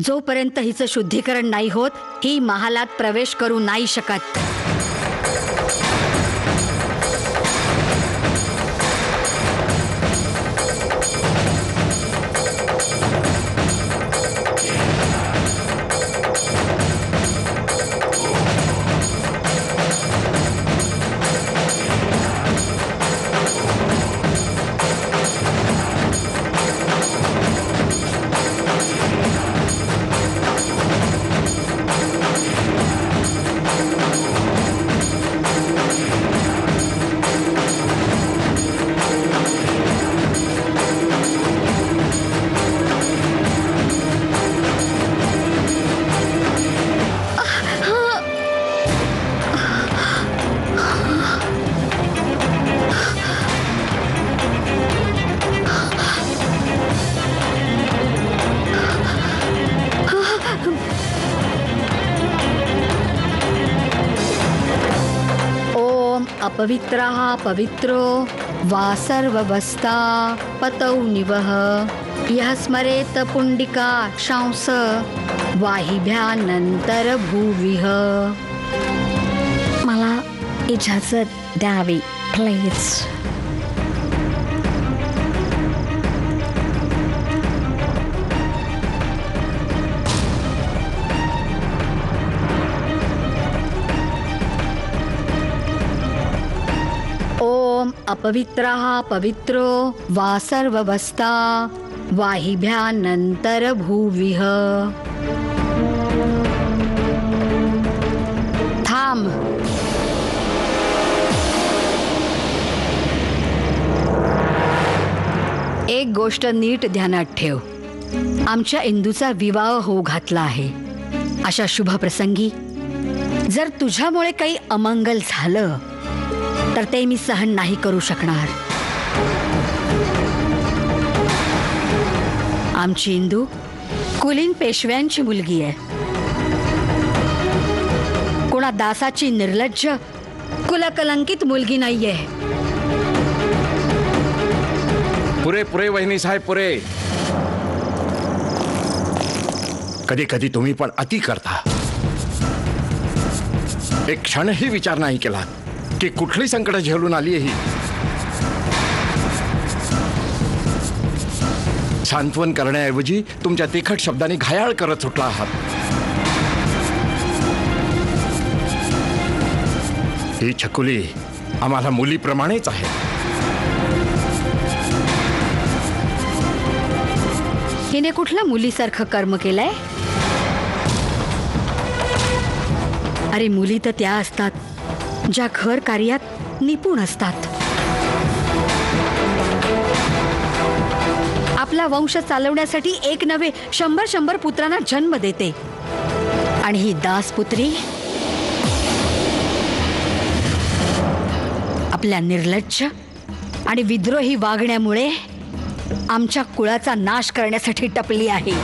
जोपर्यंत हिचं शुद्धीकरण नाही होत ही महालात प्रवेश करू नाही शकत. अपवित्रः पवित्रो वा सर्ववस्था पतौ निवह यः स्मरेत पुंडिका शांस वाहिभ्यानंतर भूविह. मला इजाजत द्यावी प्लीज. अपवित्रः पवित्रो वा सर्ववस्था वाहिभ्यानंतर भूविह. थांब. एक गोष्ट नीट ध्यानात ठेव. आमच्या इंदूचा विवाह होऊ घातला आहे. अशा शुभ प्रसंगी जर तुझ्यामुळे काही अमंगल झालं तर ते मी सहन नाही करू शकणार. आमची इंदू कुलीन पेशव्यांची मुलगी आहे. कोणा दासाची निर्लज्ज कुलकलंकित मुलगी नाहीये. पुरे पुरे वहिनी साहेब पुरे. कधी कधी तुम्ही पण अति करता. एक क्षणही विचार नाही केला की कुठली संकट झेलून आली ही. सांत्वन करण्याऐवजी तुमच्या तिखट शब्दांनी घायाळ करत सुटला आहात. ही छकुली आम्हाला मुलीप्रमाणेच आहे. हिने कुठलं मुलीसारखं कर्म केलंय? अरे मुली तर त्या असतात ज्या घर कार्यात निपुण असतात. आपला वंश चालवण्यासाठी एक नव्हे 100 पुत्रांना जन्म देते. आणि ही दासपुत्री आपल्या निर्लज्ज आणि विद्रोही वागण्यामुळे आमच्या कुळाचा नाश करण्यासाठी टपली आहे.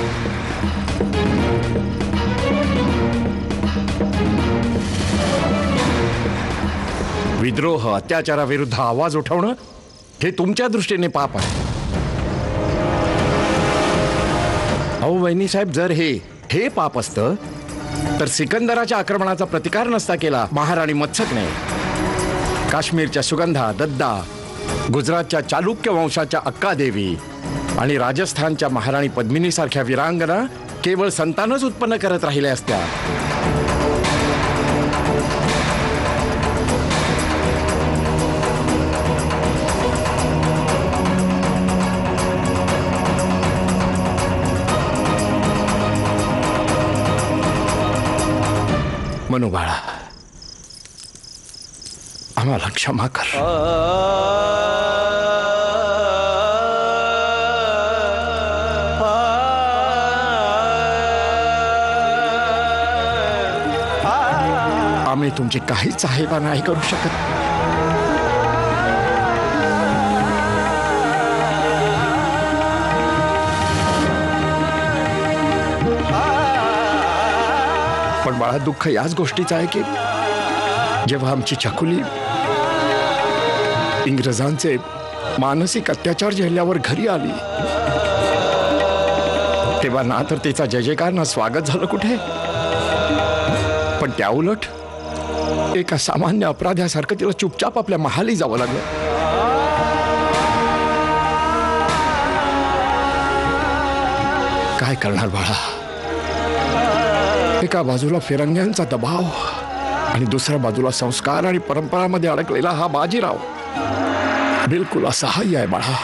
विद्रोह अत्याचाराविरुद्ध आवाज उठवणं हे तुमच्या दृष्टीने पाप आहे. अहो वहिनी साहेब, जर हे पाप असतं तर सिकंदराच्या आक्रमणाचा प्रतिकार नसता केला महाराणी मत्सकने. काश्मीरच्या सुगंधा दद्दा, गुजरातच्या चालुक्य वंशाच्या अक्कादेवी आणि राजस्थानच्या महाराणी पद्मिनी सारख्या वीरांगना केवळ संतानच उत्पन्न करत राहिल्या असत्या. मनुबाळा, आम्हाला क्षमा कर. आम्ही तुमची काहीच सहायता नाही करू शकत. पण बाळा, दुःख याच गोष्टीचं आहे की जेव्हा आमची छकुली इंग्रजांचे मानसिक अत्याचार झेलल्यावर घरी आली तेव्हा ना तर तिचा जय जयकार ना स्वागत झालं कुठे, पण त्या उलट एका सामान्य अपराध्यासारखं तिला चुपचाप आपल्या महाली जावं लागलं. काय करणार बाळा, एका बाजूला फिरंग्यांचा दबाव आणि दुसऱ्या बाजूला संस्कार आणि परंपरामध्ये अडकलेला हा बाजीराव बिलकुल असहाय्य आहे बाळा.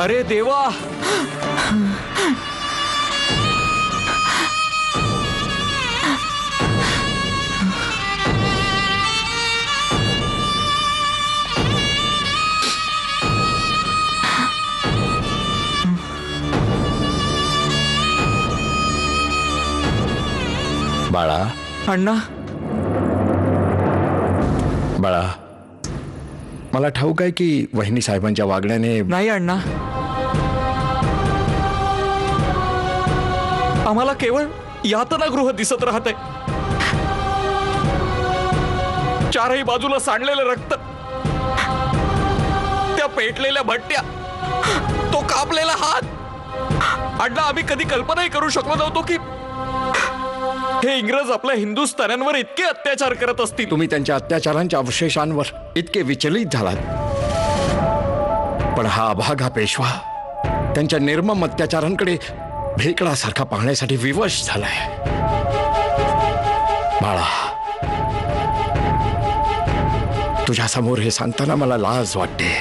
अरे देवा, बाळा अण्णा. बाळा, मला ठाऊक आहे की वहिनी साहेबांच्या वागण्याने नाही अण्णा, आम्हाला केवळ यातनागृह दिसत राहतंय. चारही बाजूला सांडलेलं रक्त, त्या पेटलेल्या भट्ट्या, तो कापलेला हात. अण्णा, आम्ही कधी कल्पनाही करू शकलो नव्हतो की हे इंग्रज आपल्या हिंदुस्थान्यांवर इतके अत्याचार करत असतील. तुम्ही त्यांच्या अत्याचारांच्या अवशेषांवर इतके विचलित झालात, पण हा अभागा पेशवा त्यांच्या निर्मम अत्याचारांकडे भेकडासारखा पाहण्यासाठी विवश झालाय. बाळा, तुझ्या समोर हे सांगताना मला लाज वाटते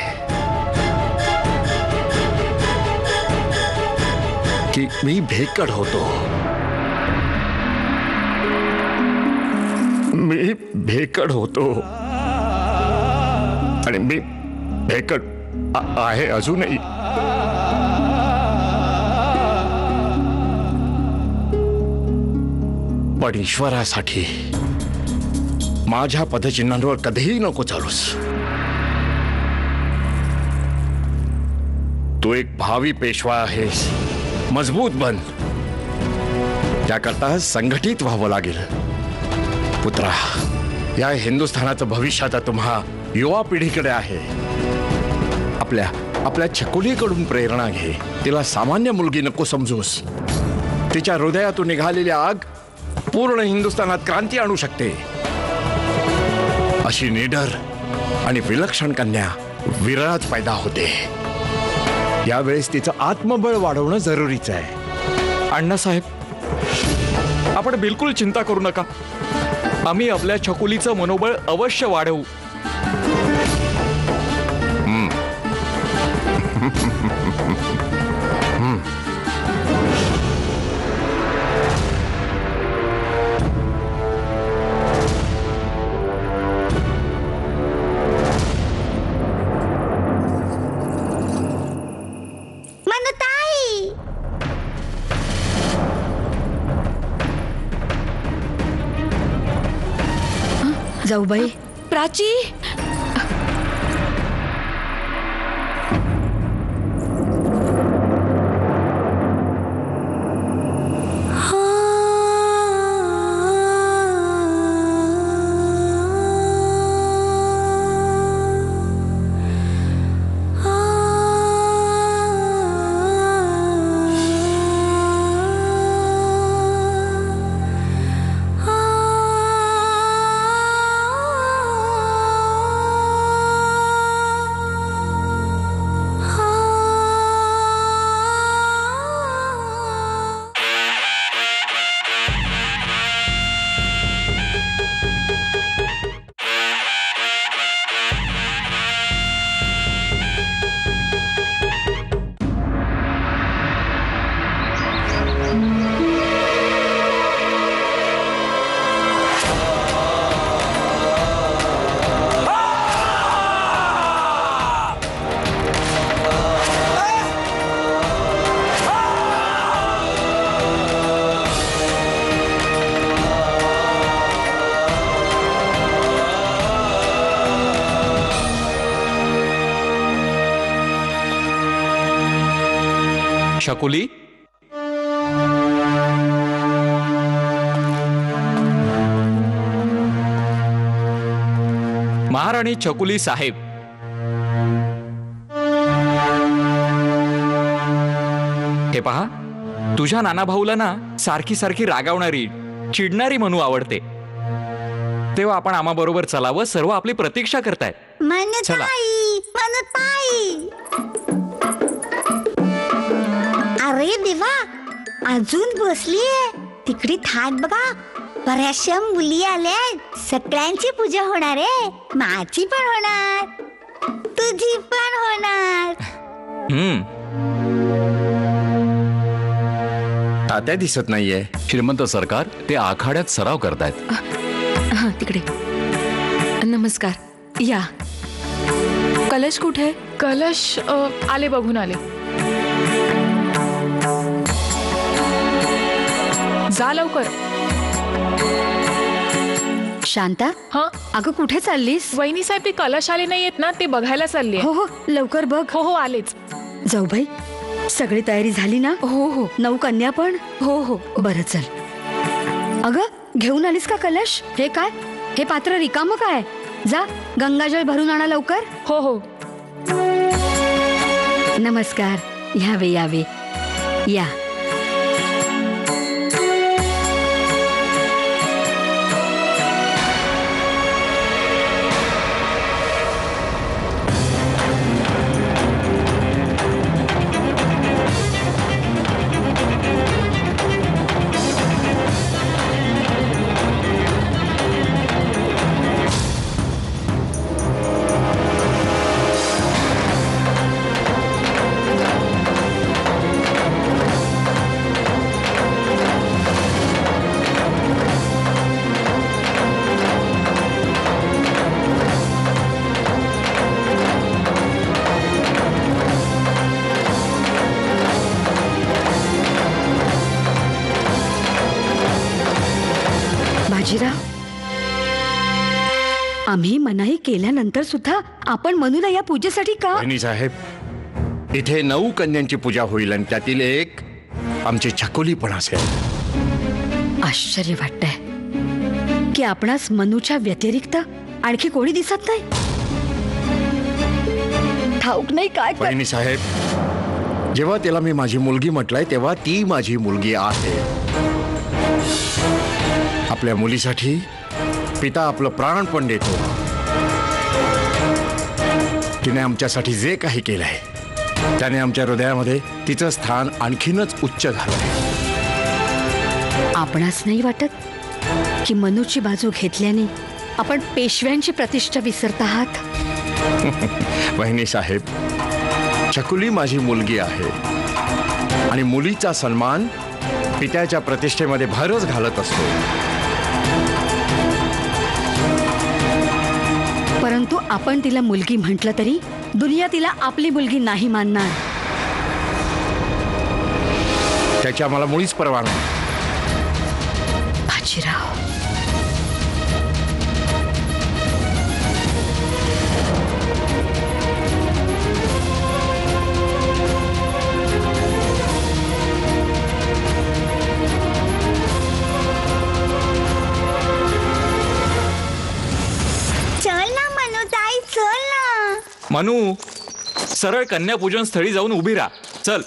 की मी भेकड होतो. मी भेकड होतो आणि मी भेकड आहे अजूनही. पण ईश्वरासाठी माझ्या पदचिन्हांवर कधीही नको चालूस. तू एक भावी पेशवा आहेस, मजबूत बन. त्याकरता संघटित व्हावं लागेल. पुत्रा, या हिंदुस्थानाचं भविष्य आता तुम्हा युवा पिढीकडे आहे. आपल्या छकुलीकडून प्रेरणा घे. तिला सामान्य मुलगी नको समजूस. तिच्या हृदयातून निघालेली आग पूर्ण हिंदुस्थानात क्रांती आणू शकते. अशी निडर आणि विलक्षण कन्या विरळात पैदा होते. यावेळेस तिचं आत्मबळ वाढवणं जरुरीचं आहे. अण्णासाहेब, आपण बिलकुल चिंता करू नका. आम्ही आपल्या छकुलीचं मनोबळ अवश्य वाढवू. जाऊबाई, प्राची, शकुली, महाराणी छकुली साहेब, हे पहा, तुझ्या नाना भाऊला ना सारखी सारखी रागावणारी, चिडणारी मनू आवडते. तेव्हा आपण आम्हा बरोबर चलावं. सर्व आपली प्रतीक्षा करतायत. चला. अरे देवा, अजून बसलीये. तिकडे थाट बघा, बऱ्याचशा मुली आल्या. सगळ्यांची पूजा होणार आहे. माझी पण होणार, तुझी पण होणार. तात्या दिसत नाहीये. श्रीमंत सरकार, ते आखाड्यात सराव करतायत. हां, तिकडे. नमस्कार, या. कलश कुठे? कलश आले, बघून आले. जा लवकर. शांता, हा, अगं कुठे चाललीस? वहिनी साहेब, ते कलश आले नाहीयेत ना, ते बघायला चालली. हो हो, लवकर बघ. हो हो, आलेच. जाऊ बाई, सगळी तयारी झाली ना? हो हो 9 कन्या पण? हो हो. बरं, चल. अगं, घेऊन आलीस का कलश? हे काय, हे पात्र रिकामं काय? जा, गंगाजळ भरून आणा लवकर. हो हो. नमस्कार, यावे यावे या. बाजीराव, आम्ही मनाई केल्यानंतर सुद्धा आपण मनूला या पूजेसाठी का? वहिनी साहेब, इथे 9 कन्यांची पूजा होईल आणि त्यातील एक आमची छकुली पण असेल. आश्चर्य वाटतंय की आपणास मनूच्या व्यतिरिक्त आणखी कोणी दिसत नाही. ठाऊक नाही काय कर. वहिनी साहेब, जेव्हा तिला मी माझी मुलगी म्हटलंय तेव्हा ती माझी मुलगी आहे. आपल्या मुलीसाठी पिता आपलं प्राण पण देतो. तिने आमच्यासाठी जे काही केलंय त्याने आमच्या हृदयामध्ये तिचं स्थान आणखीनच उच्च झालंय. आपणास नाही वाटत की मनूची बाजू घेतल्याने आपण पेशव्यांची प्रतिष्ठा विसरत आहात? वहिनी साहेब, छकुली माझी मुलगी आहे आणि मुलीचा सन्मान पित्याच्या प्रतिष्ठेमध्ये भरच घालत असतो. परंतु आपण तिला मुलगी म्हटलं तरी दुनिया तिला आपली मुलगी नाही मानणार. त्याची आम्हाला मुळीच पर्वा नाही. बाजीराव, चल ना मनोताई, चल ना. मनू, सरळ कन्यापूजन स्थळी जाऊन उभी राहा. चल,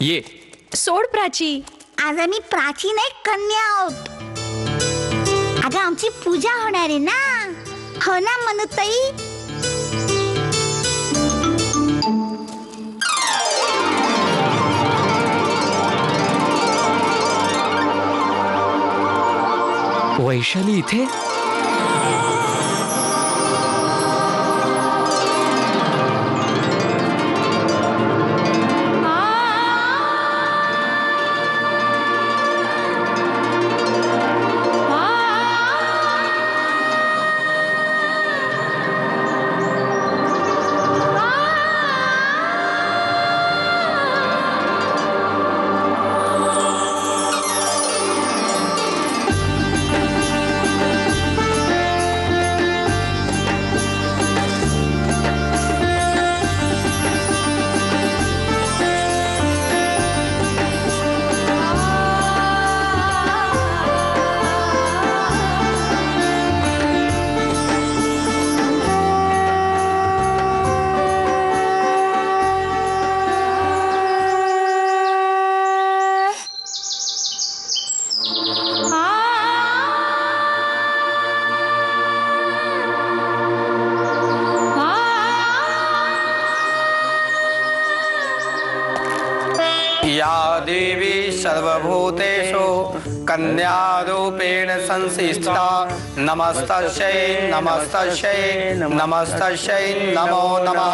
ये. सोड प्राची. आज आम्ही प्राचीन एक कन्या आहोत. अगं, आमची पूजा होणार आहे ना. हो ना मनोताई? वैशाली इथे? सर्वभूतेषु कन्यारूपेण संस्थिता नमस्तस्यै नमस्तस्यै नमस्तस्यै नमो नमः।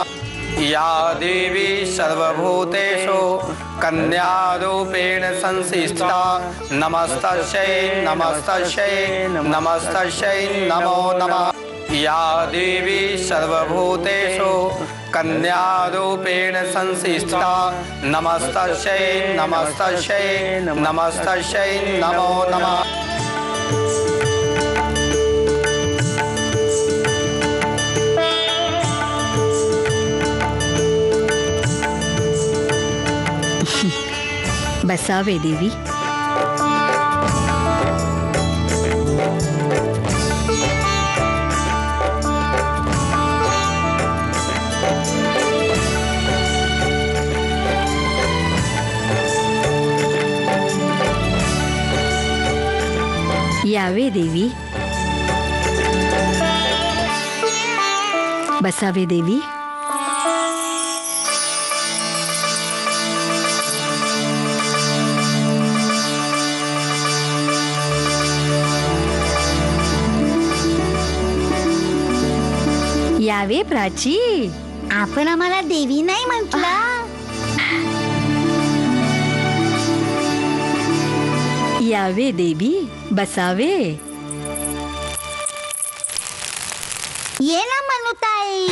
या देवी सर्वभूतेषु कन्यारूपेण संस्थिता नमस्तस्यै नमस्तस्यै नमस्तस्यै नमो नमः। या देवी सर्वभूतेषु कन्यारूपेण संस्थिता नमस्तस्यै नमस्तस्यै नमस्तस्यै नमो नमः। बसावे देवी. यावे देवी. बसावे देवी. यावे प्राची. आपण आम्हाला देवी नाही म्हटलं. यावे देवी. बसावे. ये ना मनुताई.